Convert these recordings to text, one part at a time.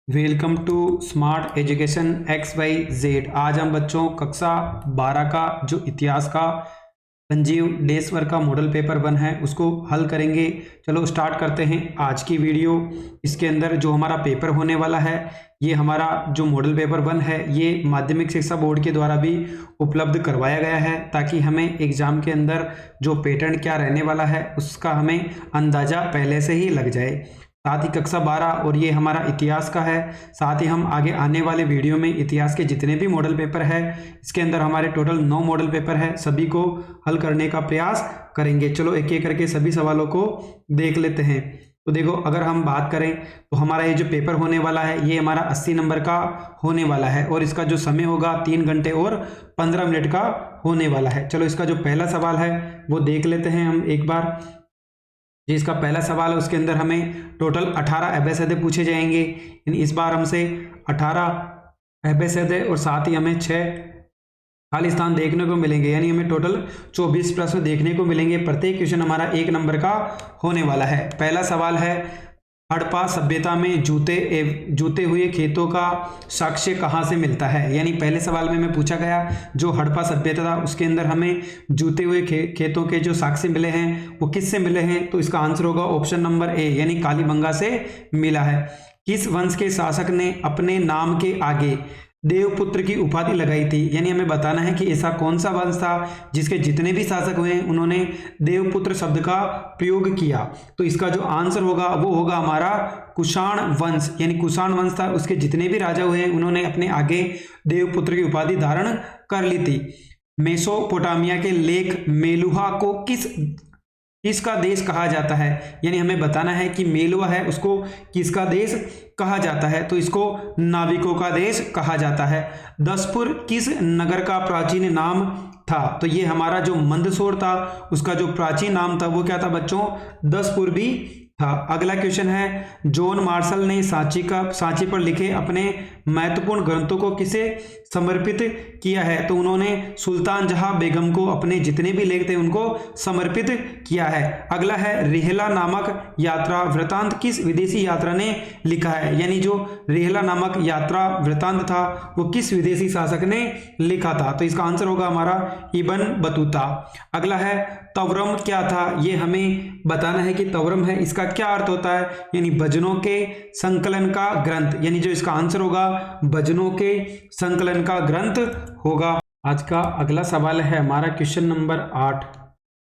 Welcome to smart education X Y Z. आज हम बच्चों कक्षा 12 का जो इतिहास का संजीव डेसवर का मॉडल पेपर 1 है उसको हल करेंगे। चलो स्टार्ट करते हैं आज की वीडियो। इसके अंदर जो हमारा पेपर होने वाला है, ये हमारा जो मॉडल पेपर 1 है ये माध्यमिक शिक्षा बोर्ड के द्वारा भी उपलब्ध करवाया गया है, ताकि हमें एग्जाम के अंदर जो पैटर्न क्या रहने वाला है उसका हमें अंदाजा पहले से ही लग जाए। साथ ही कक्षा 12 और ये हमारा इतिहास का है। साथ ही हम आगे आने वाले वीडियो में इतिहास के जितने भी मॉडल पेपर है, इसके अंदर हमारे टोटल 9 मॉडल पेपर है, सभी को हल करने का प्रयास करेंगे। चलो एक एक करके सभी सवालों को देख लेते हैं। तो देखो, अगर हम बात करें तो हमारा ये जो पेपर होने वाला है ये हमारा 80 नंबर का होने वाला है और इसका जो समय होगा 3 घंटे और 15 मिनट का होने वाला है। चलो इसका जो पहला सवाल है वो देख लेते हैं हम एक बार। इसका पहला सवाल है, उसके अंदर हमें टोटल 18 एबेसदे पूछे जाएंगे। इस बार हमसे 18 एबेसदे और साथ ही हमें 6 खाली स्थान देखने को मिलेंगे, यानी हमें टोटल 24 प्रश्न देखने को मिलेंगे। प्रत्येक क्वेश्चन हमारा 1 नंबर का होने वाला है। पहला सवाल है, हड़प्पा सभ्यता में जूते हुए खेतों का साक्ष्य कहाँ से मिलता है। यानी पहले सवाल में मैं पूछा गया जो हड़प्पा सभ्यता था उसके अंदर हमें जूते हुए खेतों के जो साक्ष्य मिले हैं वो किससे मिले हैं, तो इसका आंसर होगा ऑप्शन नंबर ए, यानी कालीबंगा से मिला है। किस वंश के शासक ने अपने नाम के आगे देवपुत्र की उपाधि लगाई थी। यानी हमें बताना है कि ऐसा कौन सा वंश था जिसके जितने भी शासक हुए उन्होंने देवपुत्र शब्द का प्रयोग किया। तो इसका जो आंसर होगा वो होगा हमारा कुषाण वंश, यानी कुषाण वंश था, उसके जितने भी राजा हुए उन्होंने अपने आगे देवपुत्र की उपाधि धारण कर ली थी। मेसोपोटामिया के लेख मेलुहा को किसका देश कहा जाता है। यानी हमें बताना है कि मेलुहा है उसको किसका देश कहा जाता है, तो इसको नाविकों का देश कहा जाता है। दसपुर किस नगर का प्राचीन नाम था, तो ये हमारा जो मंदसौर था उसका जो प्राचीन नाम था वो क्या था बच्चों, दसपुर भी था। अगला क्वेश्चन है, जॉन मार्शल ने सांची पर लिखे अपने महत्वपूर्ण ग्रंथों को किसे समर्पित किया है, तो उन्होंने सुल्तान जहां बेगम को अपने जितने भी लेख थे उनको समर्पित किया है। अगला है, रिहला नामक यात्रा वृतांत किस विदेशी यात्रा ने लिखा है। यानी जो रिहला नामक यात्रा वृतांत था वो किस विदेशी शासक ने लिखा था, तो इसका आंसर होगा हमारा इब्न बतूता। अगला है, तवरम क्या था, ये हमें बताना है कि तवरम है इसका क्या अर्थ होता है। यानी भजनों के संकलन का ग्रंथ, यानी जो इसका आंसर होगा भजनों के संकलन का ग्रंथ होगा। आज का अगला सवाल है हमारा क्वेश्चन नंबर 8,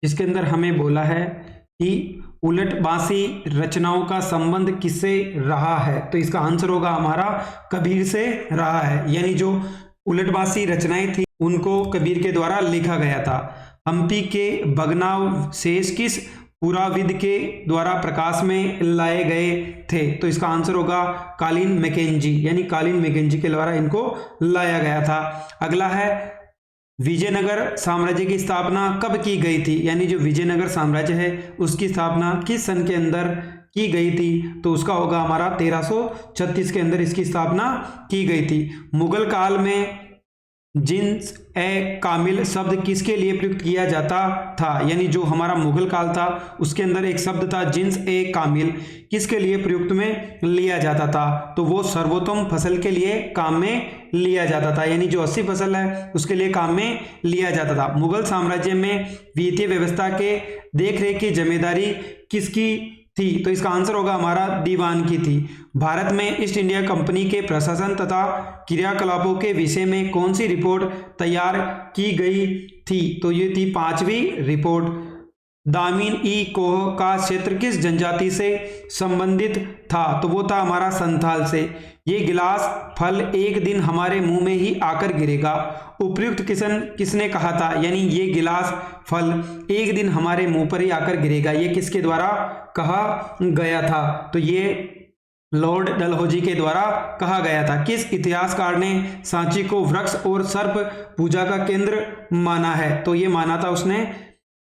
जिसके अंदर हमें बोला है कि उलटबासी रचनाओं का संबंध किससे रहा है, तो इसका आंसर होगा हमारा कबीर से रहा है। यानी जो उलटबासी रचनाएं थी उनको कबीर के द्वारा लिखा गया था। हम्पी के भग्नावशेष किस पुराविद के द्वारा प्रकाश में लाए गए थे, तो इसका आंसर होगा कालीन मैकेंजी, यानी कालीन मैकेंजी के द्वारा इनको लाया गया था। अगला है, विजयनगर साम्राज्य की स्थापना कब की गई थी। यानी जो विजयनगर साम्राज्य है उसकी स्थापना किस सन के अंदर की गई थी, तो उसका होगा हमारा 1336 के अंदर इसकी स्थापना की गई थी। मुगल काल में जिन्स ए कामिल शब्द किसके लिए प्रयुक्त किया जाता था। यानी जो हमारा मुगल काल था उसके अंदर एक शब्द था जिन्स ए कामिल, किसके लिए प्रयुक्त में लिया जाता था, तो वो सर्वोत्तम फसल के लिए काम में लिया जाता था। यानी जो 80 फसल है उसके लिए काम में लिया जाता था। मुगल साम्राज्य में वित्तीय व्यवस्था के देखरेख की जिम्मेदारी किसकी थी, तो इसका आंसर होगा हमारा दीवान की थी। भारत में ईस्ट इंडिया कंपनी के प्रशासन तथा क्रियाकलापों के विषय में कौन सी रिपोर्ट तैयार की गई थी, तो ये थी 5वीं रिपोर्ट। दामिन ई कोह का क्षेत्र किस जनजाति से संबंधित था, तो वो था हमारा संथाल से। ये गिलास फल एक दिन हमारे मुंह में ही आकर गिरेगा, उपयुक्त किसने कहा था। यानी ये गिलास फल एक दिन हमारे मुंह पर ही आकर गिरेगा, ये किसके द्वारा कहा गया था, तो ये लॉर्ड डलहौजी के द्वारा कहा गया था। किस इतिहासकार ने सांची को वृक्ष और सर्प पूजा का केंद्र माना है, तो ये माना था उसने।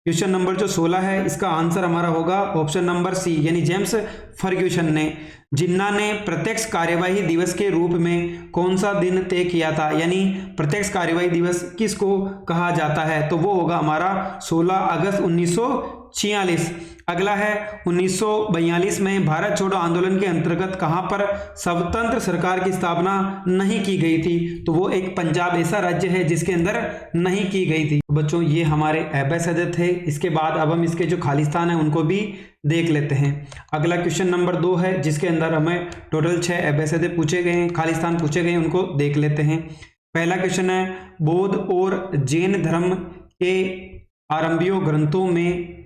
क्वेश्चन नंबर जो 16 है इसका आंसर हमारा होगा ऑप्शन नंबर सी, यानी जेम्स फर्ग्यूसन ने। जिन्ना ने प्रत्यक्ष कार्यवाही दिवस के रूप में कौन सा दिन तय किया था। यानी प्रत्यक्ष कार्यवाही दिवस किसको कहा जाता है, तो वो होगा हमारा 16 अगस्त 1946। अगला है 1942 में भारत छोड़ो आंदोलन के अंतर्गत कहां पर स्वतंत्र सरकार की स्थापना नहीं की गई थी? तो वो एक पंजाब ऐसा राज्य है जिसके अंदर नहीं की गई थी। बच्चों ये हमारे एबैसिड थे। इसके बाद अब हम इसके जो खालिस्तान है उनको भी देख लेते हैं। अगला क्वेश्चन नंबर 2 है जिसके अंदर हमें टोटल 6 एबैसिड पूछे गए हैं, खालिस्तान पूछे गए हैं, उनको देख लेते हैं। पहला क्वेश्चन है बौद्ध और जैन धर्म के आरंभिक ग्रंथों में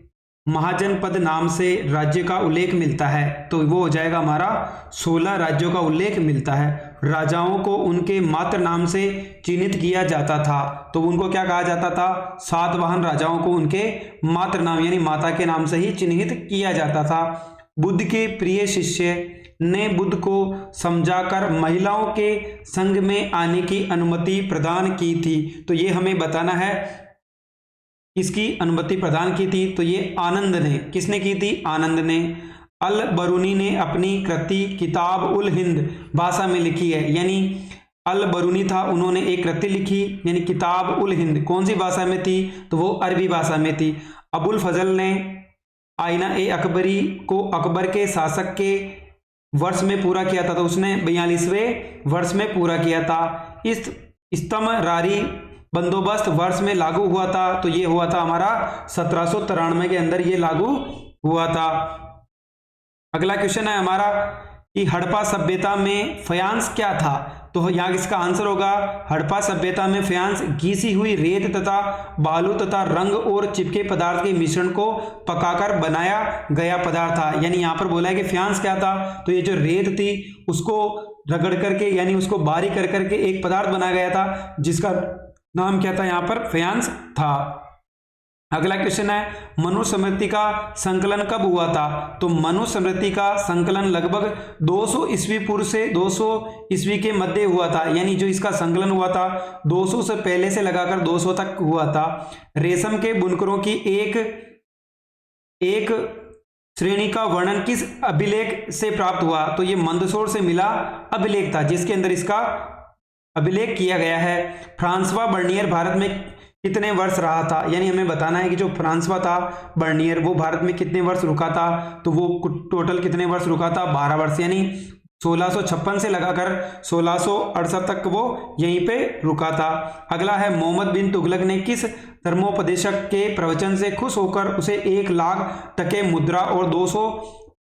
महाजनपद नाम से राज्य का उल्लेख मिलता है, तो वो हो जाएगा हमारा 16 राज्यों का उल्लेख मिलता है। राजाओं को उनके मातृ नाम से चिन्हित किया जाता था, तो उनको क्या कहा जाता था? सातवाहन राजाओं को उनके मातृ नाम यानी माता के नाम से ही चिन्हित किया जाता था। बुद्ध के प्रिय शिष्य ने बुद्ध को समझाकर महिलाओं के संघ में आने की अनुमति प्रदान की थी, तो ये हमें बताना है इसकी अनुमति प्रदान की थी। तो ये आनंद ने, किसने की थी? आनंद ने। अल बरूनी ने अपनी कृति किताब उल हिंद भाषा में लिखी है, यानी अल बरूनी था, उन्होंने एक कृति लिखी यानी किताब उल हिंद, कौन सी भाषा में थी? तो वो अरबी भाषा में थी। अबुल फजल ने आईना ए अकबरी को अकबर के शासक के वर्ष में पूरा किया था, तो उसने 42वें वर्ष में पूरा किया था। इस इस्तमरारी बंदोबस्त वर्ष में लागू हुआ था, तो ये हुआ था हमारा 1793 के अंदर ये लागू हुआ था। अगला क्वेश्चन है हमारा कि हड़प्पा सभ्यता में फ्यांस क्या था? तो यहाँ इसका आंसर होगा हड़प्पा सभ्यता में फ्यांस घिसी हुई रेत तथा बालू तथा रंग और चिपके पदार्थ के मिश्रण को पकाकर बनाया गया पदार्थ था। यानी यहाँ पर बोला है कि फ्यांस क्या था? तो ये जो रेत थी उसको रगड़ करके यानी उसको बारीक कर करके एक पदार्थ बनाया गया था जिसका नाम क्या था? यहाँ पर फ्यांस था। अगला क्वेश्चन है मनुस्मृति का संकलन कब हुआ था? तो मनुस्मृति का संकलन लगभग 200 ईस्वी पूर्व से 200 ईस्वी के मध्य हुआ था, यानी जो इसका संकलन हुआ था 200 से पहले से लगाकर 200 तक हुआ था। रेशम के बुनकरों की एक श्रेणी का वर्णन किस अभिलेख से प्राप्त हुआ? तो ये मंदसौर से मिला अभिलेख था जिसके अंदर इसका अभिलेख किया गया है। फ्रांसवा बर्नियर भारत में कितने वर्ष रहा था? यानी हमें बताना है कि जो फ्रांसवा था बर्नियर वो भारत में कितने वर्ष रुका था? तो वो टोटल कितने वर्ष रुका था? 12 वर्ष, यानी 1656 से लगाकर 1668 तक वो यहीं पे रुका था। अगला है मोहम्मद बिन तुगलक ने किस धर्मोपदेशक के प्रवचन से खुश होकर उसे 1 लाख टके मुद्रा और 200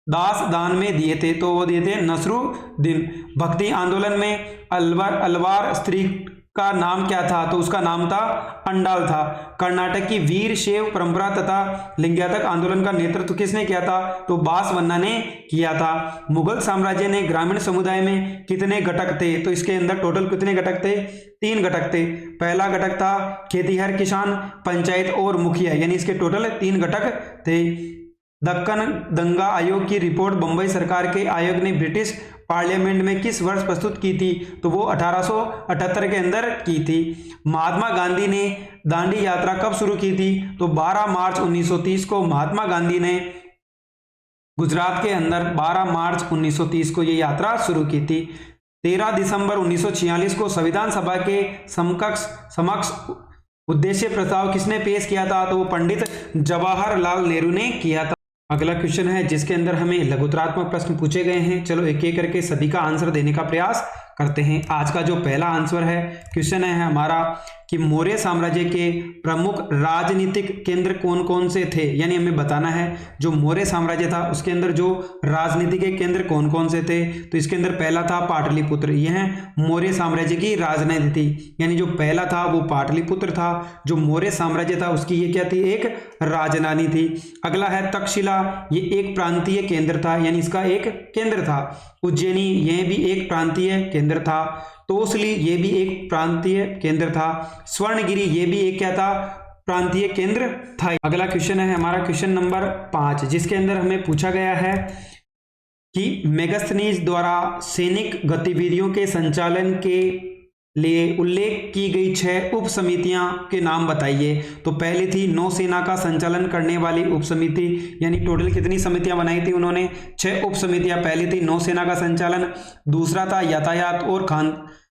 दास दान में दिए थे? तो वो दिए थे नसरुद्दीन। भक्ति आंदोलन में अलवार स्त्री का नाम क्या था? तो उसका नाम था अंडाल था। कर्नाटक की वीर शैव परंपरा तथा लिंगायत आंदोलन का नेतृत्व किसने किया था? तो बासवन्ना ने किया था। मुगल साम्राज्य ने ग्रामीण समुदाय में कितने घटक थे? तो इसके अंदर टोटल कितने घटक थे? 3 घटक थे। पहला घटक था खेतीहर किसान, पंचायत और मुखिया, यानी इसके टोटल 3 घटक थे। दक्कन दंगा आयोग की रिपोर्ट बंबई सरकार के आयोग ने ब्रिटिश पार्लियामेंट में किस वर्ष प्रस्तुत की थी? तो वो 1878 के अंदर की थी। महात्मा गांधी ने दांडी यात्रा कब शुरू की थी? तो 12 मार्च 1930 को महात्मा गांधी ने गुजरात के अंदर 12 मार्च 1930 को ये यात्रा शुरू की थी। 13 दिसंबर 1946 को संविधान सभा के समक्ष उद्देश्य प्रस्ताव किसने पेश किया था? तो वो पंडित जवाहरलाल नेहरू ने किया था। अगला क्वेश्चन है जिसके अंदर हमें लघुत्तरात्मक प्रश्न पूछे गए हैं। चलो एक एक करके सभी का आंसर देने का प्रयास करते हैं। आज का जो पहला आंसर है क्वेश्चन है हमारा कि मौर्य साम्राज्य के प्रमुख राजनीतिक केंद्र कौन कौन से थे? यानी हमें बताना है जो मौर्य साम्राज्य था उसके अंदर जो राजनीति के केंद्र कौन कौन से थे। तो इसके अंदर पहला था पाटलिपुत्र, यह मौर्य साम्राज्य की राजनीति थी, यानी जो पहला था वो पाटलिपुत्र था। जो मौर्य साम्राज्य था उसकी ये क्या थी? एक राजधानी थी। अगला है तक्षशिला, ये एक प्रांतीय केंद्र था, यानी इसका एक केंद्र था। उज्जैनी यह भी एक प्रांतीय केंद्र था। तोसली ये भी एक प्रांतीय केंद्र था। स्वर्णगिरी ये भी एक क्या था? प्रांतीय केंद्र था। अगला क्वेश्चन है हमारा क्वेश्चन नंबर 5 जिसके अंदर हमें पूछा गया है कि मेगास्थनीज द्वारा सैनिक गतिविधियों के संचालन के लिए उल्लेख की गई 6 उप समितियां के नाम बताइए। तो पहली थी नौसेना का संचालन करने वाली उप समिति, यानी टोटल कितनी समितियां बनाई थी उन्होंने? 6 उप समितियां। पहली थी नौसेना का संचालन, दूसरा था यातायात और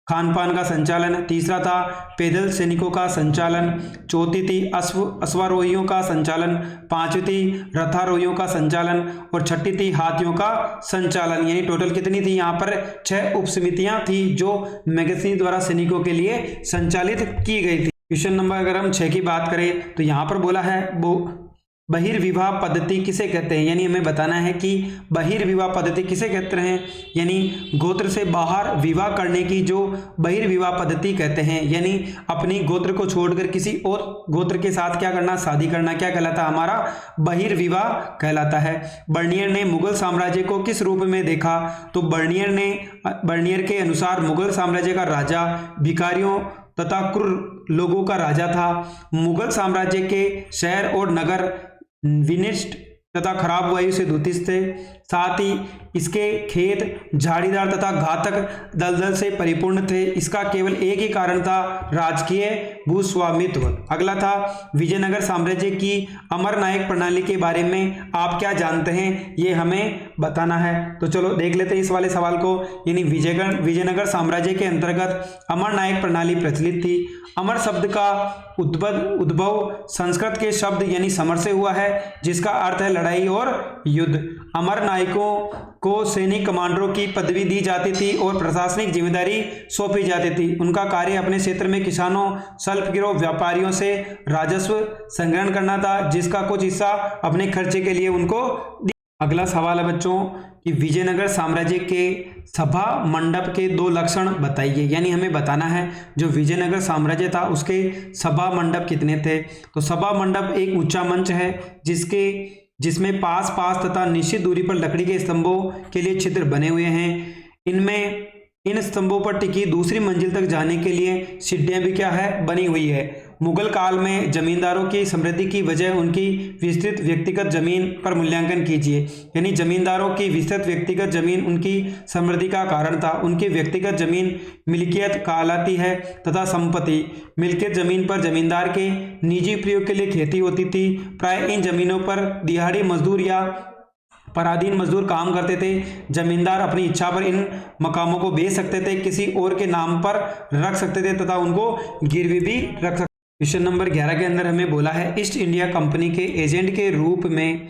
खान पान का संचालन, तीसरा था पैदल सैनिकों का संचालन, चौथी थी अश्वारोहियों का संचालन, पांचवी थी रथारोहियों का संचालन और छठी थी हाथियों का संचालन। यानी टोटल कितनी थी यहाँ पर 6 उप समितियां थी जो मैगजीन द्वारा सैनिकों के लिए संचालित की गई थी। क्वेश्चन नंबर अगर हम 6 की बात करें तो यहाँ पर बोला है वो बहिर्विवाह पद्धति किसे कहते हैं, यानी हमें बताना है कि बहिर्विवाह पद्धति किसे कहते हैं, यानी गोत्र से बाहर विवाह करने की जो बहिर्विवाह पद्धति कहते हैं, यानी अपनी गोत्र को छोड़कर किसी और गोत्र के साथ क्या करना, शादी करना, क्या कहलाता है, हमारा बहिर्विवाह कहलाता है। बर्नियर ने मुगल साम्राज्य को किस रूप में देखा, तो बर्नियर के अनुसार मुगल साम्राज्य का राजा भिखारियों तथा क्रूर लोगों का राजा था। मुगल साम्राज्य के शहर और नगर विनिष्ट तथा खराब वायु से दूषित थे, साथ ही इसके खेत झाड़ीदार तथा घातक दलदल से परिपूर्ण थे। इसका केवल एक ही कारण था, राजकीय भूस्वामित्व। अगला था विजयनगर साम्राज्य की अमर नायक प्रणाली के बारे में आप क्या जानते हैं, ये हमें बताना है। तो चलो देख लेते हैं इस वाले सवाल को। यानी विजयनगर साम्राज्य के अंतर्गत अमर नायक प्रणाली प्रचलित थी। अमर शब्द का उद्भव संस्कृत के शब्द यानी समर से हुआ है, जिसका अर्थ है लड़ाई और युद्ध। अमर नायकों को सैनिक कमांडरों की पदवी दी जाती थी और प्रशासनिक जिम्मेदारी सौंपी जाती थी। उनका कार्य अपने क्षेत्र में किसानों, स्वल्पगिरोह व्यापारियों से राजस्व संग्रहण करना था, जिसका कुछ हिस्सा अपने खर्चे के लिए उनको। अगला सवाल है बच्चों कि विजयनगर साम्राज्य के सभा मंडप के 2 लक्षण बताइए, यानी हमें बताना है जो विजयनगर साम्राज्य था उसके सभा मंडप कितने थे। तो सभा मंडप एक ऊंचा मंच है जिसमें पास तथा निश्चित दूरी पर लकड़ी के स्तंभों के लिए छिद्र बने हुए हैं। इन स्तंभों पर टिकी दूसरी मंजिल तक जाने के लिए सीढ़ियां भी क्या है, बनी हुई है। मुगल काल में जमींदारों की समृद्धि की वजह उनकी विस्तृत व्यक्तिगत जमीन पर मूल्यांकन कीजिए, यानी जमींदारों की विस्तृत व्यक्तिगत जमीन उनकी समृद्धि का कारण था। उनकी व्यक्तिगत जमीन मिल्कियत कहलाती है तथा संपत्ति मिल्कियत जमीन पर जमींदार के निजी प्रयोग के लिए खेती होती थी। प्राय इन जमीनों पर दिहाड़ी मजदूर या पराधीन मजदूर काम करते थे। जमींदार अपनी इच्छा पर इन मकामों को बेच सकते थे, किसी और के नाम पर रख सकते थे तथा उनको गिरवी भी रख सकते। क्वेश्चन नंबर 11 के अंदर हमें बोला है ईस्ट इंडिया कंपनी के एजेंट के रूप में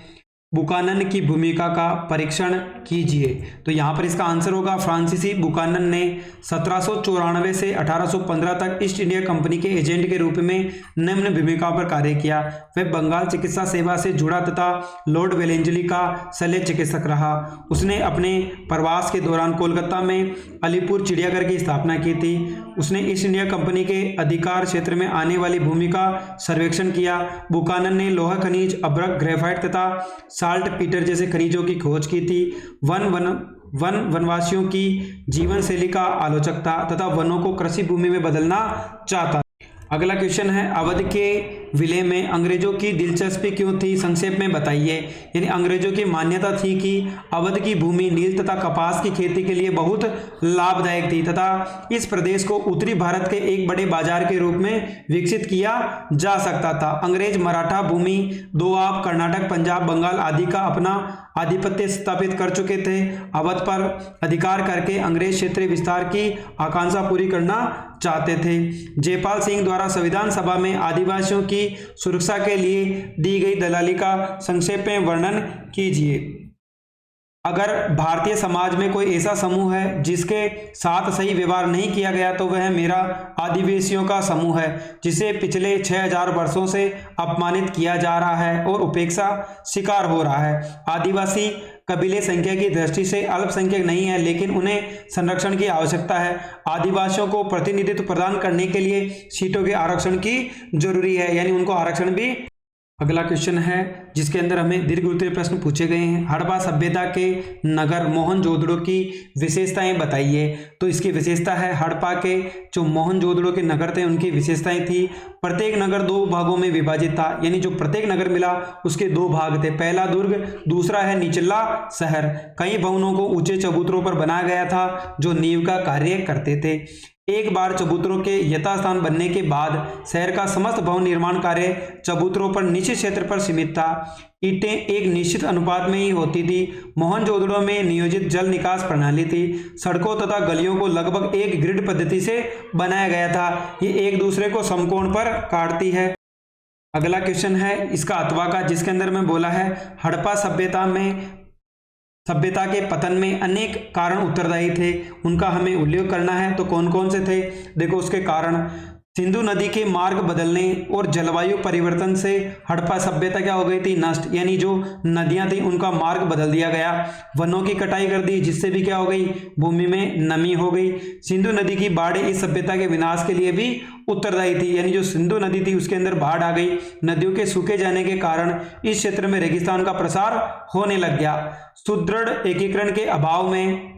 बुकानन की भूमिका का परीक्षण कीजिए। तो यहाँ पर इसका आंसर होगा फ्रांसीसी बुकानन ने 1794 से 1815 तक ईस्ट इंडिया कंपनी के एजेंट के रूप में निम्न भूमिकाओं पर कार्य किया। वह बंगाल चिकित्सा सेवा से जुड़ा तथा लॉर्ड वेलेंजली का शल्य चिकित्सक रहा। उसने अपने प्रवास के दौरान कोलकाता में अलीपुर चिड़ियाघर की स्थापना की थी। उसने ईस्ट इंडिया कंपनी के अधिकार क्षेत्र में आने वाली भूमि का सर्वेक्षण किया। बुकानन ने लोहा खनिज, अभ्रक, ग्रेफाइट तथा साल्ट पीटर जैसे खनिजों की खोज की थी। वनवासियों की जीवन शैली का आलोचक था तथा वनों को कृषि भूमि में बदलना चाहता। अगला क्वेश्चन है अवध के विलय में अंग्रेजों की दिलचस्पी क्यों थी, संक्षेप में बताइए। यानी अंग्रेजों की मान्यता थी कि अवध की भूमि नील तथा कपास की खेती के लिए बहुत लाभदायक थी तथा इस प्रदेश को उत्तरी भारत के एक बड़े बाजार के रूप में विकसित किया जा सकता था। अंग्रेज मराठा भूमि, दोआब, कर्नाटक, पंजाब, बंगाल आदि का अपना आधिपत्य स्थापित कर चुके थे। अवध पर अधिकार करके अंग्रेज क्षेत्रीय विस्तार की आकांक्षा पूरी करना चाहते थे। जयपाल सिंह द्वारा संविधान सभा में आदिवासियों की सुरक्षा के लिए दी गई दलाली का संक्षेप में वर्णन कीजिए। अगर भारतीय समाज में कोई ऐसा समूह है जिसके साथ सही व्यवहार नहीं किया गया तो वह मेरा आदिवासियों का समूह है, जिसे पिछले 6000 वर्षों से अपमानित किया जा रहा है और उपेक्षा शिकार हो रहा है। आदिवासी कबीले संख्या की दृष्टि से अल्पसंख्यक नहीं है, लेकिन उन्हें संरक्षण की आवश्यकता है। आदिवासियों को प्रतिनिधित्व प्रदान करने के लिए सीटों के आरक्षण की जरूरी है, यानी उनको आरक्षण भी। अगला क्वेश्चन है जिसके अंदर हमें दीर्घ उत्तरीय प्रश्न पूछे गए हैं। हड़प्पा सभ्यता के नगर मोहनजोदड़ो की विशेषताएं बताइए। तो इसकी विशेषता है हड़प्पा के जो मोहनजोदड़ो के नगर थे उनकी विशेषताएं थी। प्रत्येक नगर 2 भागों में विभाजित था, यानी जो प्रत्येक नगर मिला उसके 2 भाग थे। पहला दुर्ग, दूसरा है निचला शहर। कई भवनों को ऊंचे चबूतरों पर बनाया गया था जो नींव का कार्य करते थे। एक बार चबूतरों के यथास्थान बनने के बाद शहर का समस्त भवन निर्माण कार्य चबूतरों पर निश्चित क्षेत्र पर सीमित था। ईंटें एक निश्चित अनुपात में ही होती थी। मोहनजोदड़ो में नियोजित जल निकास प्रणाली थी। सड़कों तथा गलियों को लगभग एक ग्रिड पद्धति से बनाया गया था। ये एक दूसरे को समकोण पर काटती है। अगला क्वेश्चन है इसका अथवा का, जिसके अंदर में बोला है हड़प्पा सभ्यता के पतन में अनेक कारण उत्तरदायी थे, उनका हमें उल्लेख करना है। तो कौन कौन से थे? देखो उसके कारण, सिंधु नदी के मार्ग बदलने और जलवायु परिवर्तन से हड़प्पा सभ्यता क्या हो गई थी? नष्ट, यानी जो नदियां थी उनका मार्ग बदल दिया गया। वनों की कटाई कर दी, जिससे भी क्या हो गई? भूमि में नमी हो गई। सिंधु नदी की बाढ़ इस सभ्यता के विनाश के लिए भी उत्तरदायी थी, यानी जो सिंधु नदी थी उसके अंदर बाढ़ आ गई। नदियों के सूखे जाने के कारण इस क्षेत्र में रेगिस्तान का प्रसार होने लग गया। सुदृढ़ एकीकरण के अभाव में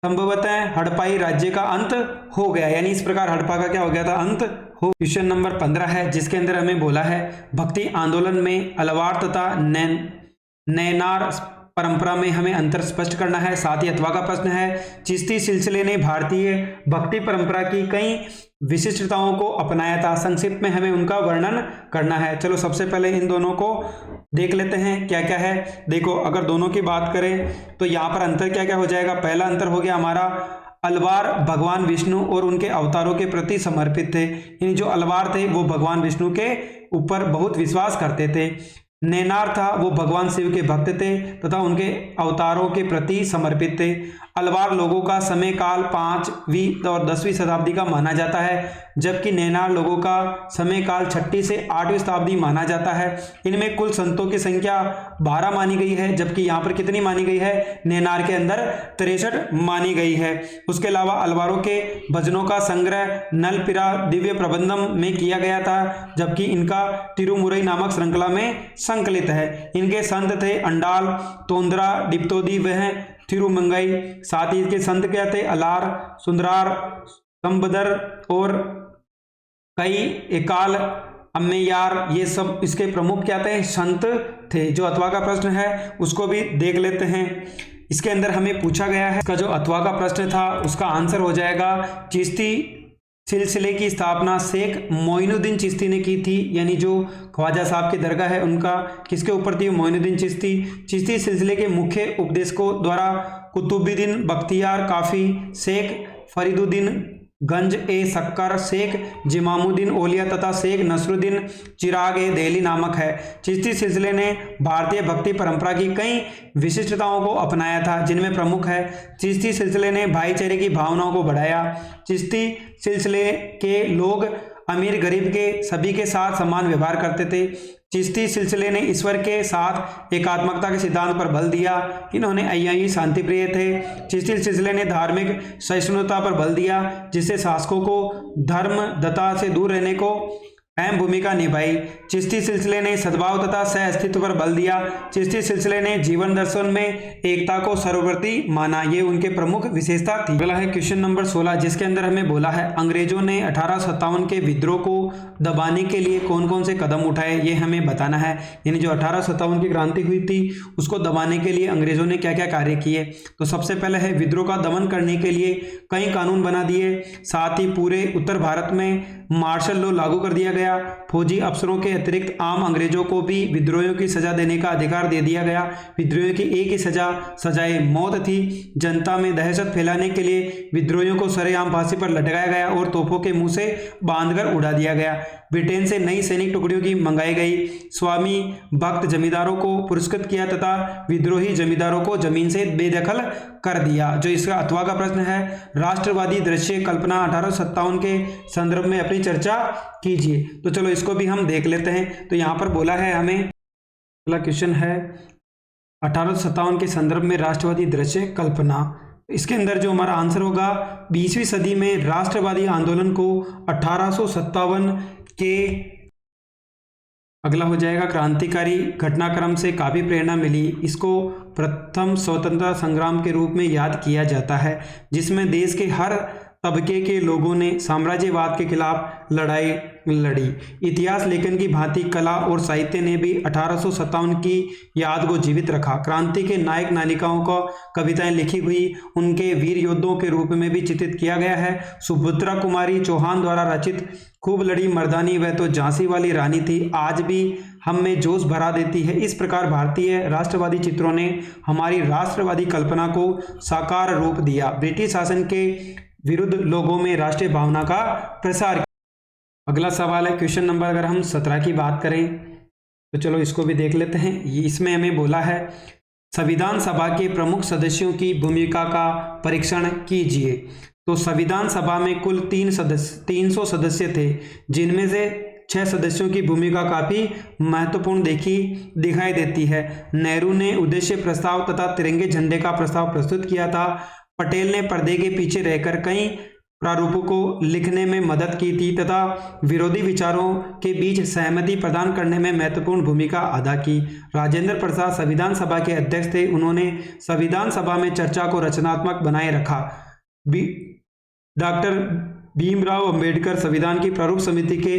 संभवतः हड़प्पाई राज्य का अंत हो गया, यानी इस प्रकार हड़प्पा का क्या हो गया था? अंत हो। क्वेश्चन नंबर 15 है, जिसके अंदर हमें बोला है भक्ति आंदोलन में अलवार तथा नैनार परंपरा में हमें अंतर स्पष्ट करना है। साथ ही अथवा का प्रश्न है चिश्ती सिलसिले ने भारतीय भक्ति परंपरा की कई विशिष्टताओं को अपनाया था, संक्षिप्त में हमें उनका वर्णन करना है। चलो सबसे पहले इन दोनों को देख लेते हैं क्या क्या है। देखो अगर दोनों की बात करें तो यहाँ पर अंतर क्या क्या हो जाएगा? पहला अंतर हो गया हमारा, अलवार भगवान विष्णु और उनके अवतारों के प्रति समर्पित थे, यानी जो अलवार थे वो भगवान विष्णु के ऊपर बहुत विश्वास करते थे। नैनार था वो भगवान शिव के भक्त थे तथा उनके अवतारों के प्रति समर्पित थे। अलवार लोगों का समय काल 5वीं और 10वीं शताब्दी का माना जाता है, जबकि नैनार लोगों का समय काल 6वीं से 8वीं शताब्दी माना जाता है। इनमें कुल संतों की संख्या 12 मानी गई है, जबकि यहाँ पर कितनी मानी गई है? नैनार के अंदर 63 मानी गई है। उसके अलावा अलवारों के भजनों का संग्रह नलपिरा दिव्य प्रबंधम में किया गया था, जबकि इनका तिरुमुरई नामक श्रृंखला में संकलित है। इनके संत थे अंडाल, तोंदरा, डिप्तोदी वह थिरुमंगई। साथ ही इसके संत क्या थे? अलार, सुंदरार, संबदर और कई एकाल, अम्मेयार, ये सब इसके प्रमुख क्या थे? संत थे। जो अथवा का प्रश्न है उसको भी देख लेते हैं। इसके अंदर हमें पूछा गया है, इसका जो अथवा का प्रश्न था उसका आंसर हो जाएगा चिश्ती सिलसिले की स्थापना शेख मोइनुद्दीन चिश्ती ने की थी, यानी जो ख्वाजा साहब की दरगाह है उनका किसके ऊपर थी? मोइनुद्दीन चिश्ती। चिश्ती सिलसिले के मुख्य उपदेशकों द्वारा कुतुबुद्दीन बख्तियार काफी, शेख फरीदुद्दीन गंज ए शक्कर, शेख जिमामुद्दीन ओलिया तथा शेख नसरुद्दीन चिराग ए देहली नामक है। चिश्ती सिलसिले ने भारतीय भक्ति परंपरा की कई विशिष्टताओं को अपनाया था, जिनमें प्रमुख है चिश्ती सिलसिले ने भाईचारे की भावनाओं को बढ़ाया। चिश्ती सिलसिले के लोग अमीर गरीब के सभी के साथ समान व्यवहार करते थे। चिश्ती सिलसिले ने ईश्वर के साथ एकात्मकता के सिद्धांत पर बल दिया। इन्होंने अय्याई शांति प्रिय थे। चिश्ती सिलसिले ने धार्मिक सहिष्णुता पर बल दिया, जिससे शासकों को धर्मदत्ता से दूर रहने को अहम भूमिका निभाई। चिश्ती सिलसिले ने सद्भाव तथा सह अस्तित्व पर बल दिया। चिश्ती सिलसिले ने जीवन दर्शन में एकता को सर्ववर्ती माना, ये उनके प्रमुख विशेषता थी। अगला है क्वेश्चन नंबर 16, जिसके अंदर हमें बोला है अंग्रेजों ने 1857 के विद्रोह को दबाने के लिए कौन कौन से कदम उठाए, ये हमें बताना है। यानी जो 1857 की क्रांति हुई थी उसको दबाने के लिए अंग्रेजों ने क्या क्या कार्य किए। तो सबसे पहले है विद्रोह का दमन करने के लिए कई कानून बना दिए। साथ ही पूरे उत्तर भारत में मार्शल लॉ लागू कर दिया गया। फौजी अफसरों के अतिरिक्त आम अंग्रेजों को भी विद्रोहियों की सजा देने का अधिकार दे दिया गया। विद्रोहियों की एक ही सजाए मौत थी। जनता में दहशत फैलाने के लिए विद्रोहियों को सरेआम फांसी पर लटकाया गया और तोपों के मुंह से बांधकर उड़ा दिया गया। ब्रिटेन से नई सैनिक टुकड़ियों की मंगाई गई। स्वामी भक्त जमींदारों को पुरस्कृत किया तथा विद्रोही जमींदारों को जमीन से बेदखल कर दिया। जो इसका अथवा का प्रश्न है राष्ट्रवादी दृश्य कल्पना 1857 के संदर्भ में अपनी चर्चा कीजिए। तो चलो इसको भी हम देख लेते हैं। तो यहाँ पर बोला है हमें, अगला क्वेश्चन है 1857 के संदर्भ में राष्ट्रवादी दृश्य कल्पना। इसके अंदर जो हमारा आंसर होगा 20वीं सदी में राष्ट्रवादी आंदोलन को 1857 के अगला हो जाएगा क्रांतिकारी घटनाक्रम से काफ़ी प्रेरणा मिली। इसको प्रथम स्वतंत्रता संग्राम के रूप में याद किया जाता है, जिसमें देश के हर तबके के लोगों ने साम्राज्यवाद के खिलाफ लड़ाई लड़ी। इतिहास लेखन की भांति कला और साहित्य ने भी 1857 की याद को जीवित रखा। क्रांति के नायक नायिकाओं को कविताएं लिखी हुई उनके वीर योद्धाओं के रूप में भी चित्रित किया गया है। सुभद्रा कुमारी चौहान द्वारा रचित खूब लड़ी मर्दानी वह तो झांसी वाली रानी थी आज भी हम में जोश भरा देती है। इस प्रकार भारतीय राष्ट्रवादी चित्रों ने हमारी राष्ट्रवादी कल्पना को साकार रूप दिया, ब्रिटिश शासन के विरुद्ध लोगों में राष्ट्रीय भावना का प्रसार किया। अगला सवाल है क्वेश्चन नंबर अगर हम 17 की बात करें तो चलो इसको भी देख लेते हैं। इसमें हमें बोला है संविधान सभा के प्रमुख सदस्यों की भूमिका का परीक्षण कीजिए। तो संविधान सभा में कुल 300 सदस्य थे, जिनमें से 6 सदस्यों की भूमिका काफी महत्वपूर्ण दिखाई देती है। नेहरू ने उद्देश्य प्रस्ताव तथा तिरंगे झंडे का प्रस्ताव प्रस्तुत किया था। पटेल ने पर्दे के पीछे रहकर कई प्रारूपों को लिखने में मदद की थी तथा विरोधी विचारों के बीच सहमति प्रदान करने में महत्वपूर्ण भूमिका अदा की। राजेंद्र प्रसाद संविधान सभा के अध्यक्ष थे। उन्होंने संविधान सभा में चर्चा को रचनात्मक बनाए रखा। डॉक्टर भीमराव अंबेडकर संविधान की प्रारूप समिति के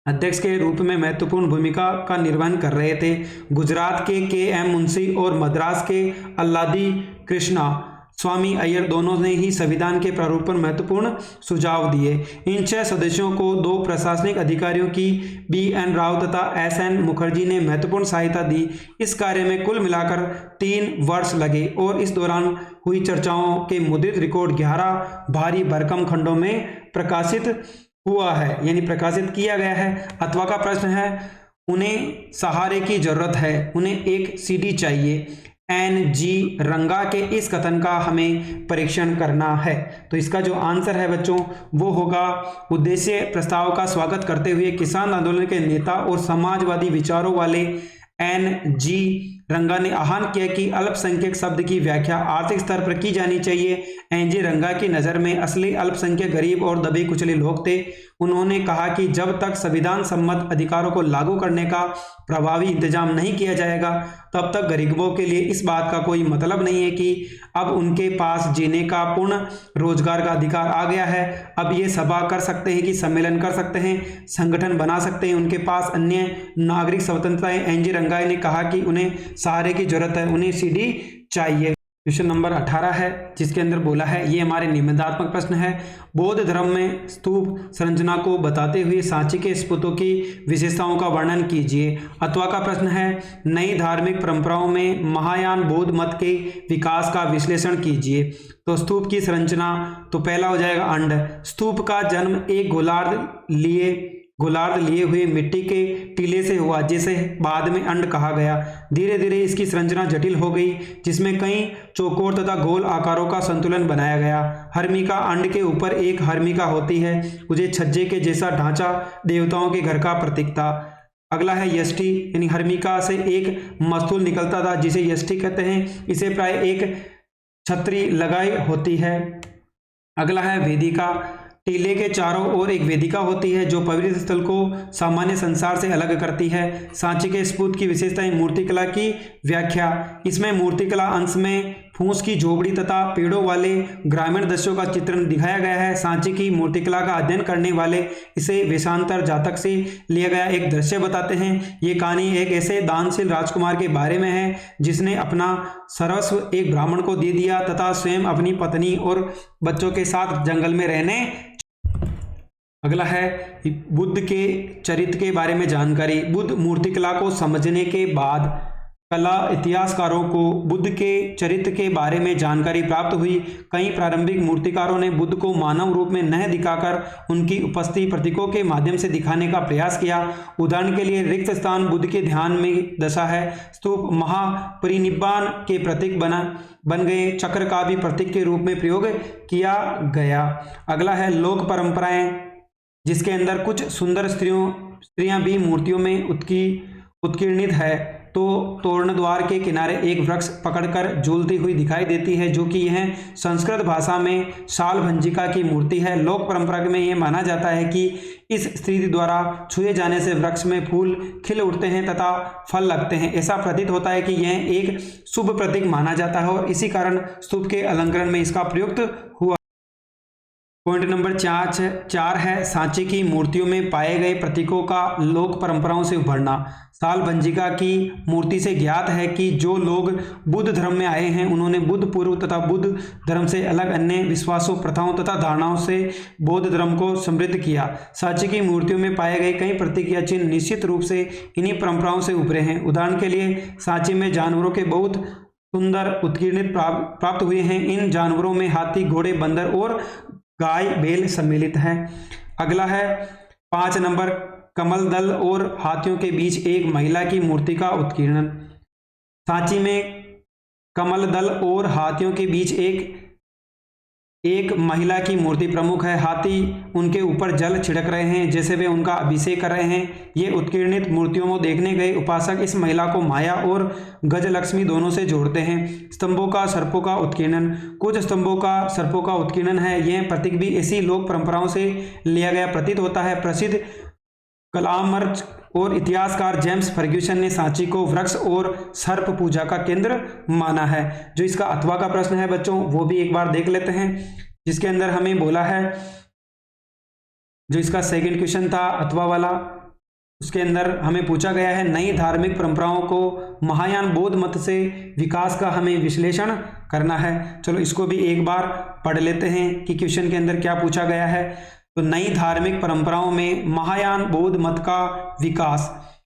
अध्यक्ष के रूप में महत्वपूर्ण भूमिका का निर्वहन कर रहे थे। गुजरात के एम मुंशी और मद्रास के अल्लादी कृष्णा स्वामी अय्यर दोनों ने ही संविधान के प्रारूप पर महत्वपूर्ण सुझाव दिए। इन 6 सदस्यों को 2 प्रशासनिक अधिकारियों की BN राव तथा SN मुखर्जी ने महत्वपूर्ण सहायता दी। इस कार्य में कुल मिलाकर 3 वर्ष लगे और इस दौरान हुई चर्चाओं के मुद्रित रिकॉर्ड 11 भारी भरकम खंडों में प्रकाशित हुआ है, यानी प्रकाशित किया गया है। अथवा का प्रश्न है, उन्हें सहारे की जरूरत है, उन्हें एक CD चाहिए। NG रंगा के इस कथन का हमें परीक्षण करना है। तो इसका जो आंसर है बच्चों वो होगा, उद्देश्य प्रस्ताव का स्वागत करते हुए किसान आंदोलन के नेता और समाजवादी विचारों वाले NG रंगा ने आह्वान किया कि अल्पसंख्यक शब्द की व्याख्या आर्थिक स्तर पर की जानी चाहिए। NG रंगा की नज़र में असली अल्पसंख्यक गरीब और दबे कुचले लोग थे। उन्होंने कहा कि जब तक संविधान सम्मत अधिकारों को लागू करने का प्रभावी इंतजाम नहीं किया जाएगा तब तक गरीबों के लिए इस बात का कोई मतलब नहीं है कि अब उनके पास जीने का पूर्ण रोजगार का अधिकार आ गया है। अब ये सभा कर सकते हैं कि सम्मेलन कर सकते हैं, संगठन बना सकते हैं, उनके पास अन्य नागरिक स्वतंत्रताएं। NG रंगा ने कहा कि उन्हें सहारे की जरूरत है, उन्हें CD चाहिए। क्वेश्चन नंबर 18 है जिसके अंदर बोला है, ये हमारे निबंधात्मक प्रश्न है। बौद्ध धर्म में स्तूप संरचना को बताते हुए सांची के स्तूपों की विशेषताओं का वर्णन कीजिए। अथवा का प्रश्न है, नई धार्मिक परंपराओं में महायान बौद्ध मत के विकास का विश्लेषण कीजिए। तो स्तूप की संरचना, तो पहला हो जाएगा अंड। स्तूप का जन्म एक गोलार्ध लिए हुए मिट्टी के टीले से हुआ, जिसे बाद में अंड कहा गया। धीरे धीरे इसकी संरचना जटिल हो गई, जिसमें कई चौकोर तथा गोल आकारों का संतुलन बनाया गया। हर्मिका, अंड के ऊपर एक हर्मिका होती है, मुझे छज्जे के जैसा ढांचा देवताओं के घर का प्रतीक था। अगला है यष्टि, यानी हर्मिका से एक मस्तूल निकलता था जिसे यष्टि कहते हैं। इसे प्राय एक छतरी लगाई होती है। अगला है वेदिका, टीले के चारों ओर एक वेदिका होती है जो पवित्र स्थल को सामान्य संसार से अलग करती है। सांची के स्तूप की विशेषताएं, मूर्तिकला की व्याख्या। इसमें मूर्तिकला अंश में फूस की झोपड़ी तथा पेड़ों वाले ग्रामीण दृश्यों का चित्रण दिखाया गया है। सांची की मूर्तिकला का अध्ययन करने वाले इसे वेशांतर जातक से लिया गया एक दृश्य बताते हैं। ये कहानी एक ऐसे दानशील राजकुमार के बारे में है जिसने अपना सर्वस्व एक ब्राह्मण को दे दिया तथा स्वयं अपनी पत्नी और बच्चों के साथ जंगल में रहने। अगला है बुद्ध के चरित्र के बारे में जानकारी। बुद्ध मूर्तिकला को समझने के बाद कला इतिहासकारों को बुद्ध के चरित्र के बारे में जानकारी प्राप्त हुई। कई प्रारंभिक मूर्तिकारों ने बुद्ध को मानव रूप में न दिखाकर उनकी उपस्थिति प्रतीकों के माध्यम से दिखाने का प्रयास किया। उदाहरण के लिए रिक्त स्थान बुद्ध के ध्यान में दशा है। स्तूप महापरिनिब्बाण के प्रतीक बन गए। चक्र का भी प्रतीक के रूप में प्रयोग किया गया। अगला है लोक परंपराएं, जिसके अंदर कुछ सुंदर स्त्रियां भी मूर्तियों में उत्कीर्णित है। तो तोरण द्वार के किनारे एक वृक्ष पकड़कर झूलती हुई दिखाई देती है, जो कि यह संस्कृत भाषा में शालभंजिका की मूर्ति है। लोक परंपरा में यह माना जाता है कि इस स्त्री द्वारा छुए जाने से वृक्ष में फूल खिल उठते हैं तथा फल लगते हैं। ऐसा प्रतीत होता है कि यह एक शुभ प्रतीक माना जाता है और इसी कारण स्तूप के अलंकरण में इसका प्रयुक्त हुआ। पॉइंट नंबर 4 है सांची की मूर्तियों में पाए गए प्रतीकों का लोक परंपराओं से उभरना। सालभंजिका की मूर्ति से ज्ञात है कि जो लोग बुद्ध धर्म में आए हैं उन्होंने बुद्ध पूर्व तथा बुद्ध धर्म से अलग अन्य विश्वासों, प्रथाओं तथा धारणाओं से बौद्ध धर्म को समृद्ध किया। सांची की मूर्तियों में पाए गए कई प्रतीक या चिन्ह निश्चित रूप से इन्हीं परंपराओं से उभरे हैं। उदाहरण के लिए सांची में जानवरों के बहुत सुंदर उत्कीर्णित प्राप्त हुए हैं। इन जानवरों में हाथी, घोड़े, बंदर और गाय, बैल सम्मिलित है। अगला है 5 नंबर, कमल दल और हाथियों के बीच एक महिला की मूर्ति का उत्कीर्णन। सांची में कमल दल और हाथियों के बीच एक महिला की मूर्ति प्रमुख है। हाथी उनके ऊपर जल छिड़क रहे हैं जैसे वे उनका अभिषेक कर रहे हैं। ये उत्कीर्णित मूर्तियों को देखने गए उपासक इस महिला को माया और गजलक्ष्मी दोनों से जोड़ते हैं। स्तंभों का सर्पों का उत्कीर्णन। कुछ स्तंभों का सर्पों का उत्कीर्णन है। यह प्रतीक भी ऐसी लोक परंपराओं से लिया गया प्रतीत होता है। प्रसिद्ध कलामर्च और इतिहासकार जेम्स फर्ग्यूसन ने सांची को वृक्ष और सर्प पूजा का केंद्र माना है। जो इसका अथवा का प्रश्न है बच्चों वो भी एक बार देख लेते हैं, जिसके अंदर हमें बोला है, जो इसका सेकंड क्वेश्चन था अथवा वाला, उसके अंदर हमें पूछा गया है नई धार्मिक परंपराओं को महायान बौद्ध मत से विकास का हमें विश्लेषण करना है। चलो इसको भी एक बार पढ़ लेते हैं कि क्वेश्चन के अंदर क्या पूछा गया है। तो नई धार्मिक परंपराओं में महायान बौद्ध मत का विकास।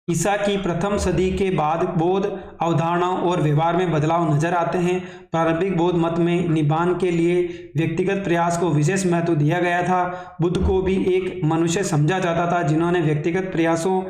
ईसा की प्रथम सदी के बाद बौद्ध अवधारणाओं और व्यवहार में बदलाव नजर आते हैं। प्रारंभिक बौद्ध मत में निबान के लिए व्यक्तिगत प्रयास को विशेष महत्व दिया गया था। बुद्ध को भी एक मनुष्य समझा जाता था जिन्होंने व्यक्तिगत प्रयासों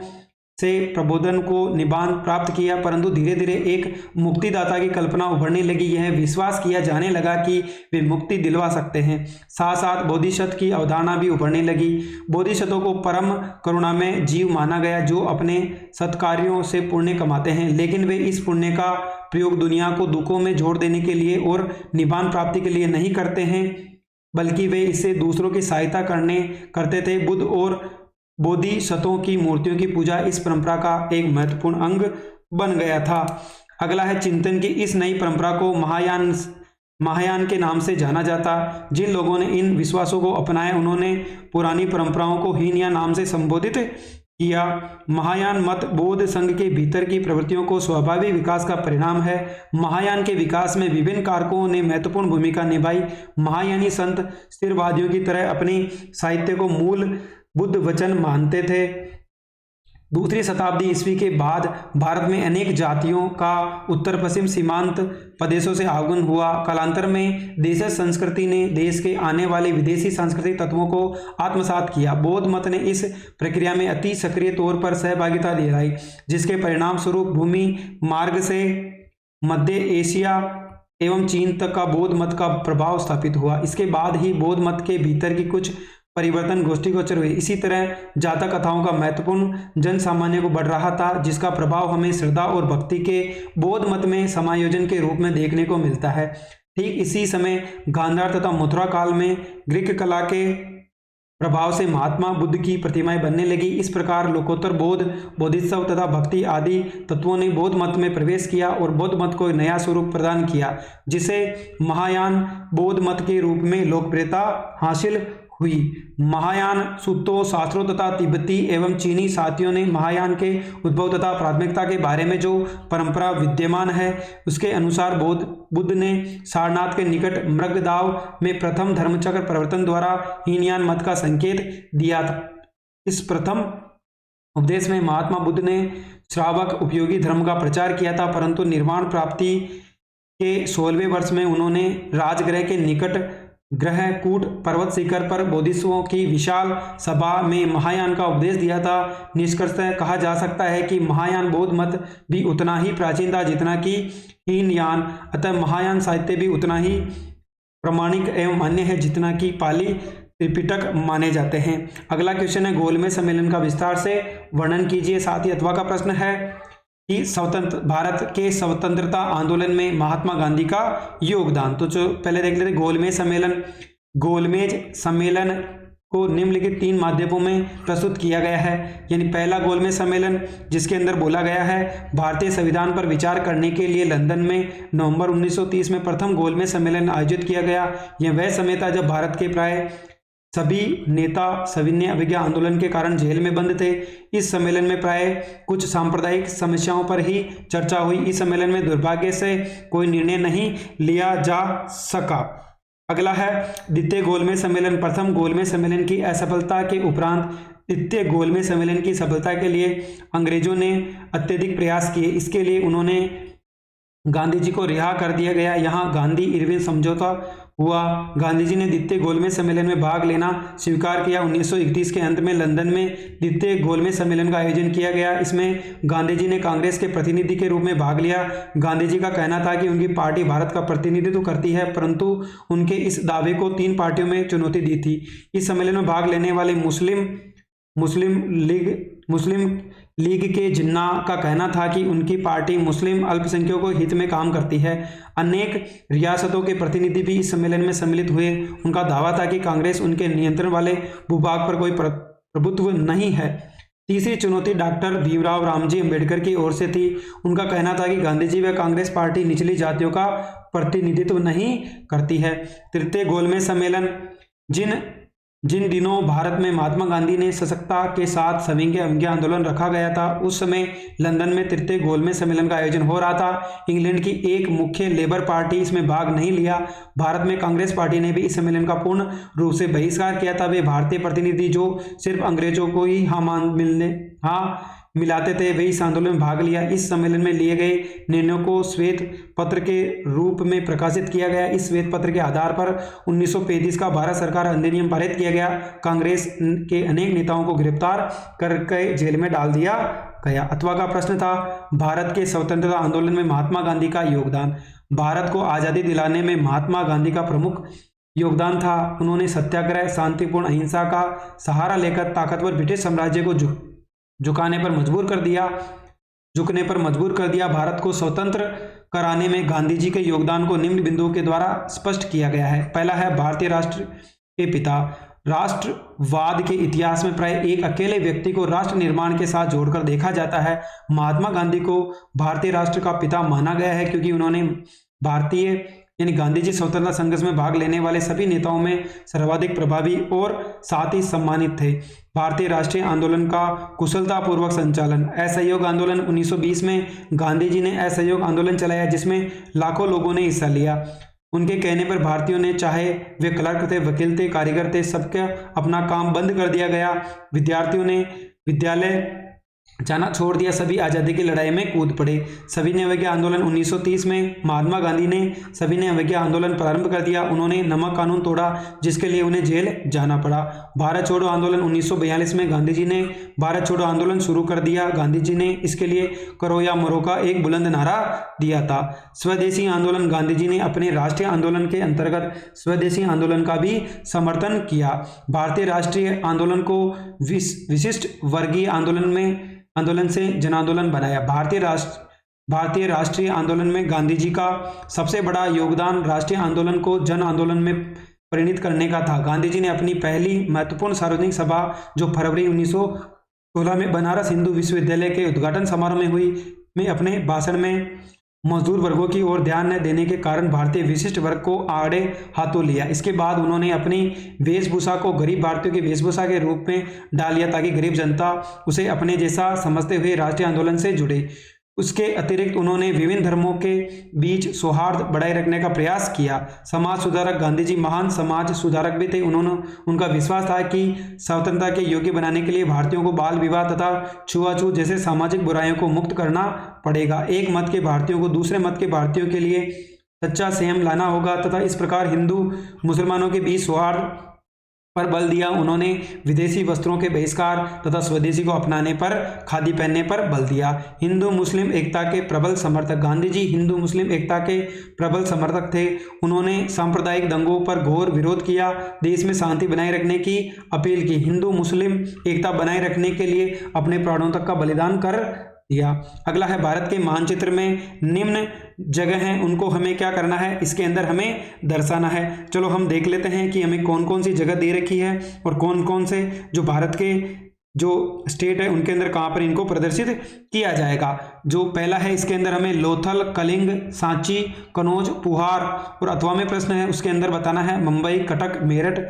से प्रबोधन को निबान प्राप्त किया, परंतु धीरे धीरे एक मुक्तिदाता की कल्पना उभरने लगी। यह विश्वास किया जाने लगा कि वे मुक्ति दिलवा सकते हैं। साथ साथ बोधिसत्व की अवधारणा भी उभरने लगी। बोधिसत्वों को परम करुणामय जीव माना गया जो अपने सत्कार्यों से पुण्य कमाते हैं, लेकिन वे इस पुण्य का प्रयोग दुनिया को दुखों में जोड़ देने के लिए और निबान प्राप्ति के लिए नहीं करते हैं, बल्कि वे इससे दूसरों की सहायता करते थे। बुद्ध और बोधिसत्वों की मूर्तियों की पूजा इस परंपरा का एक महत्वपूर्ण अंग बन गया था। अगला है चिंतन की इस नई परंपरा को महायान के नाम से जाना जाता। जिन लोगों ने इन विश्वासों को अपनाया उन्होंने पुरानी परंपराओं को हीनयान नाम से संबोधित किया। महायान मत बौद्ध संघ के भीतर की प्रवृत्तियों को स्वाभाविक विकास का परिणाम है। महायान के विकास में विभिन्न कारकों ने महत्वपूर्ण भूमिका निभाई। महायानी संत स्थिरवादियों की तरह अपनी साहित्य को मूल बुद्ध वचन मानते थे। दूसरी शताब्दी ईस्वी के बाद भारत में अनेक जातियों का उत्तर पश्चिम सीमांत प्रदेशों से आगमन हुआ। कालांतर में देशी संस्कृति ने देश के आने वाले विदेशी सांस्कृतिक तत्वों को आत्मसात किया। बौद्ध मत ने इस प्रक्रिया में अति सक्रिय तौर पर सहभागिता दिलाई, जिसके परिणाम स्वरूप भूमि मार्ग से मध्य एशिया एवं चीन तक का बौद्ध मत का प्रभाव स्थापित हुआ। इसके बाद ही बौद्ध मत के भीतर की कुछ परिवर्तन गोष्ठीगोचर हुए। इसी तरह जातक कथाओं का महत्वपूर्ण जन सामान्य को बढ़ रहा था, जिसका प्रभाव हमें श्रद्धा और भक्ति के बौद्ध मत में समायोजन के रूप में देखने को मिलता है। ठीक इसी समय गांधार तथा मथुरा काल में ग्रीक कला के प्रभाव से महात्मा बुद्ध की प्रतिमाएं बनने लगी। इस प्रकार लोकोत्तर बौद्ध, बोधिसत्व तथा भक्ति आदि तत्वों ने बौद्ध मत में प्रवेश किया और बौद्ध मत को नया स्वरूप प्रदान किया, जिसे महायान बौद्ध मत के रूप में लोकप्रियता हासिल हुई। महायान सूत्रों, शास्त्रों तथा तिब्बती एवं चीनी साथियों ने महायान के उद्भव तथा प्राथमिकता के बारे में जो परंपरा विद्यमान है उसके अनुसार बुद्ध ने सारनाथ के निकट मृगदाव में प्रथम धर्मचक्र प्रवर्तन द्वारा हीनयान मत का संकेत दिया था। इस प्रथम उपदेश में महात्मा बुद्ध ने श्रावक उपयोगी धर्म का प्रचार किया था, परंतु निर्वाण प्राप्ति के 16वें वर्ष में उन्होंने राजगृह के निकट ग्रह कूट पर्वत शिखर पर बोधिसत्वों की विशाल सभा में महायान का उपदेश दिया था। निष्कर्षतः कहा जा सकता है कि महायान बौद्ध मत भी उतना ही प्राचीन था जितना कि हीनयान, अतः महायान साहित्य भी उतना ही प्रामाणिक एवं मान्य है जितना कि पाली त्रिपिटक माने जाते हैं। अगला क्वेश्चन है गोलमेज सम्मेलन का विस्तार से वर्णन कीजिए। साथ ही अथवा का प्रश्न है कि भारत के स्वतंत्रता आंदोलन में महात्मा गांधी का योगदान। तो जो पहले देख लेते गोलमेज सम्मेलन। गोलमेज सम्मेलन को निम्नलिखित 3 माध्यमों में प्रस्तुत किया गया है। यानी पहला गोलमेज सम्मेलन जिसके अंदर बोला गया है भारतीय संविधान पर विचार करने के लिए लंदन में नवंबर 1930 में प्रथम गोलमेज सम्मेलन आयोजित किया गया। यह वह समय था जब भारत के प्राय सभी नेता सविनय अवज्ञा आंदोलन के कारण जेल में बंद थे। इस सम्मेलन में प्राय कुछ सांप्रदायिक समस्याओं पर ही चर्चा हुई। इस सम्मेलन में दुर्भाग्य से कोई निर्णय नहीं लिया जा सका। अगला है द्वितीय गोलमेज सम्मेलन। प्रथम गोलमेज सम्मेलन की असफलता के उपरांत द्वितीय गोलमेज सम्मेलन की सफलता के लिए अंग्रेजों ने अत्यधिक प्रयास किए। इसके लिए उन्होंने गांधी जी को रिहा कर दिया गया। यहाँ गांधी इरविन समझौता हुआ। गांधी जी ने द्वितीय गोलमेज सम्मेलन में भाग लेना स्वीकार किया। 1931 के अंत में लंदन में द्वितीय गोलमेज सम्मेलन का आयोजन किया गया। इसमें गांधी जी ने कांग्रेस के प्रतिनिधि के रूप में भाग लिया। गांधी जी का कहना था कि उनकी पार्टी भारत का प्रतिनिधित्व करती है, परंतु उनके इस दावे को 3 पार्टियों में चुनौती दी थी। इस सम्मेलन में भाग लेने वाले मुस्लिम लीग के जिन्ना का कहना था कि उनकी पार्टी मुस्लिम अल्पसंख्यकों के हित में काम करती है। अनेक रियासतों के प्रतिनिधि भी इस सम्मेलन में सम्मिलित हुए। उनका दावा था कि कांग्रेस उनके नियंत्रण वाले भूभाग पर कोई प्रभुत्व नहीं है। तीसरी चुनौती डॉक्टर भीमराव रामजी अंबेडकर की ओर से थी। उनका कहना था कि गांधी जी व कांग्रेस पार्टी निचली जातियों का प्रतिनिधित्व नहीं करती है। तृतीय गोलमेज सम्मेलन। जिन दिनों भारत में महात्मा गांधी ने सशक्तता के साथ सविनय अवज्ञा आंदोलन रखा गया था, उस समय लंदन में तृतीय गोलमेज सम्मेलन का आयोजन हो रहा था। इंग्लैंड की एक मुख्य लेबर पार्टी इसमें भाग नहीं लिया। भारत में कांग्रेस पार्टी ने भी इस सम्मेलन का पूर्ण रूप से बहिष्कार किया था। वे भारतीय प्रतिनिधि जो सिर्फ अंग्रेजों को ही मिलाते थे, वे इस आंदोलन में भाग लिया। इस सम्मेलन में लिए गए निर्णयों को श्वेत पत्र के रूप में प्रकाशित किया गया। इस श्वेत पत्र के आधार पर 1935 का भारत सरकार अधिनियम पारित किया गया। कांग्रेस के अनेक नेताओं को गिरफ्तार करके जेल में डाल दिया गया। अथवा का प्रश्न था भारत के स्वतंत्रता आंदोलन में महात्मा गांधी का योगदान। भारत को आज़ादी दिलाने में महात्मा गांधी का प्रमुख योगदान था। उन्होंने सत्याग्रह, शांतिपूर्ण अहिंसा का सहारा लेकर ताकतवर ब्रिटिश साम्राज्य को झुकने पर मजबूर कर दिया। भारत को स्वतंत्र कराने में गांधी जी के योगदान को निम्न बिंदुओं के द्वारा स्पष्ट किया गया है। पहला है भारतीय राष्ट्र के पिता। राष्ट्रवाद के इतिहास में प्राय एक अकेले व्यक्ति को राष्ट्र निर्माण के साथ जोड़कर देखा जाता है। महात्मा गांधी को भारतीय राष्ट्र का पिता माना गया है क्योंकि उन्होंने गांधी जी स्वतंत्रता संघर्ष में भाग लेने वाले सभी नेताओं में सर्वाधिक प्रभावी और साथ ही सम्मानित थे। भारतीय राष्ट्रीय आंदोलन का कुशलतापूर्वक संचालन। असहयोग आंदोलन। 1920 में गांधी जी ने असहयोग आंदोलन चलाया जिसमें लाखों लोगों ने हिस्सा लिया। उनके कहने पर भारतीयों ने, चाहे वे क्लर्क थे, वकील थे, कारीगर थे, सबका अपना काम बंद कर दिया गया। विद्यार्थियों ने विद्यालय जाना छोड़ दिया। सभी आज़ादी की लड़ाई में कूद पड़े। सविनय अवज्ञा आंदोलन। 1930 में महात्मा गांधी ने सविनय अवज्ञा आंदोलन प्रारंभ कर दिया। उन्होंने नमक कानून तोड़ा जिसके लिए उन्हें जेल जाना पड़ा। भारत छोड़ो आंदोलन। 1942 में गांधी जी ने भारत छोड़ो आंदोलन शुरू कर दिया। गांधी जी ने इसके लिए करो या मरो का एक बुलंद नारा दिया था। स्वदेशी आंदोलन। गांधी जी ने अपने राष्ट्रीय आंदोलन के अंतर्गत स्वदेशी आंदोलन का भी समर्थन किया। भारतीय राष्ट्रीय आंदोलन को विशिष्ट वर्गीय आंदोलन से जन आंदोलन बनाया। भारतीय राष्ट्रीय आंदोलन में गांधी जी का सबसे बड़ा योगदान राष्ट्रीय आंदोलन को जन आंदोलन में परिणत करने का था। गांधी जी ने अपनी पहली महत्वपूर्ण सार्वजनिक सभा जो फरवरी 1916 में बनारस हिंदू विश्वविद्यालय के उद्घाटन समारोह में हुई में अपने भाषण में मजदूर वर्गों की ओर ध्यान न देने के कारण भारतीय विशिष्ट वर्ग को आड़े हाथों लिया। इसके बाद उन्होंने अपनी वेशभूषा को गरीब भारतीयों की वेशभूषा के रूप में डाल दिया ताकि गरीब जनता उसे अपने जैसा समझते हुए राष्ट्रीय आंदोलन से जुड़े। उसके अतिरिक्त उन्होंने विभिन्न धर्मों के बीच सौहार्द बनाए रखने का प्रयास किया। समाज सुधारक। गांधी जी महान समाज सुधारक भी थे। उनका विश्वास था कि स्वतंत्रता के योग्य बनाने के लिए भारतीयों को बाल विवाह तथा छुआछूत जैसे सामाजिक बुराइयों को मुक्त करना पड़ेगा। एक मत के भारतीयों को दूसरे मत के भारतीयों के लिए सच्चा संयम लाना होगा तथा इस प्रकार हिंदू मुसलमानों के बीच सौहार्द पर बल दिया। उन्होंने विदेशी वस्त्रों के बहिष्कार तथा स्वदेशी को अपनाने पर, खादी पहनने पर बल दिया। हिंदू मुस्लिम एकता के प्रबल समर्थक। गांधी जी हिंदू मुस्लिम एकता के प्रबल समर्थक थे। उन्होंने सांप्रदायिक दंगों पर घोर विरोध किया, देश में शांति बनाए रखने की अपील की, हिंदू मुस्लिम एकता बनाए रखने के लिए अपने प्राणों तक का बलिदान कर दिया। अगला है भारत के मानचित्र में निम्न जगह हैं, उनको हमें क्या करना है, इसके अंदर हमें दर्शाना है। चलो हम देख लेते हैं कि हमें कौन कौन सी जगह दे रखी है और कौन कौन से जो भारत के जो स्टेट है उनके अंदर कहाँ पर इनको प्रदर्शित किया जाएगा। जो पहला है इसके अंदर हमें लोथल, कलिंग, सांची, कनौज, पुहार और अथवा में प्रश्न है उसके अंदर बताना है मुंबई, कटक, मेरठ,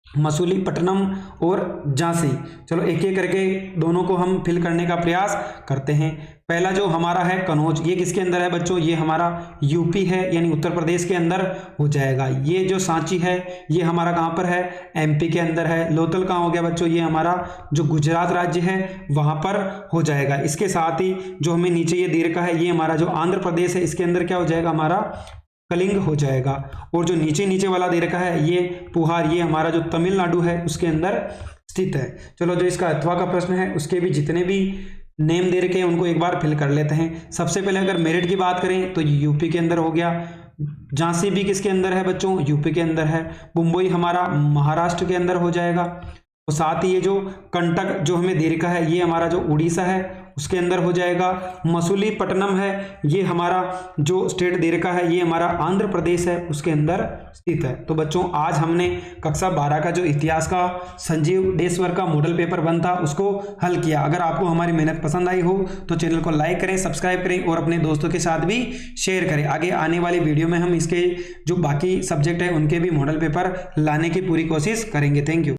मसूलीपट्टनम और झांसी। चलो एक एक करके दोनों को हम फिल करने का प्रयास करते हैं। पहला जो हमारा है कनौज, ये किसके अंदर है बच्चों, ये हमारा यूपी है यानी उत्तर प्रदेश के अंदर हो जाएगा। ये जो सांची है ये हमारा कहाँ पर है, एमपी के अंदर है। लोथल कहाँ हो गया बच्चों, ये हमारा जो गुजरात राज्य है वहाँ पर हो जाएगा। इसके साथ ही जो हमें नीचे ये दीर्घ का है ये हमारा जो आंध्र प्रदेश है इसके अंदर क्या हो जाएगा, हमारा कलिंग हो जाएगा। और जो नीचे नीचे वाला दे रखा है ये पुहार, ये हमारा जो तमिलनाडु है उसके अंदर स्थित है। चलो जो इसका अथवा का प्रश्न है उसके भी जितने भी नेम दे रखे हैं उनको एक बार फिल कर लेते हैं। सबसे पहले अगर मेरठ की बात करें तो यूपी के अंदर हो गया। झांसी भी किसके अंदर है बच्चों, यूपी के अंदर है। मुंबई हमारा महाराष्ट्र के अंदर हो जाएगा। और साथ ही ये जो कंटक जो हमें दे रखा है ये हमारा जो उड़ीसा है उसके अंदर हो जाएगा। मसूलीपट्टनम है ये हमारा जो स्टेट दे रखा है ये हमारा आंध्र प्रदेश है उसके अंदर स्थित है। तो बच्चों आज हमने कक्षा 12 का जो इतिहास का संजीव डेसवर का मॉडल पेपर 1 था उसको हल किया। अगर आपको हमारी मेहनत पसंद आई हो तो चैनल को लाइक करें, सब्सक्राइब करें और अपने दोस्तों के साथ भी शेयर करें। आगे आने वाली वीडियो में हम इसके जो बाकी सब्जेक्ट है उनके भी मॉडल पेपर लाने की पूरी कोशिश करेंगे। Thank you.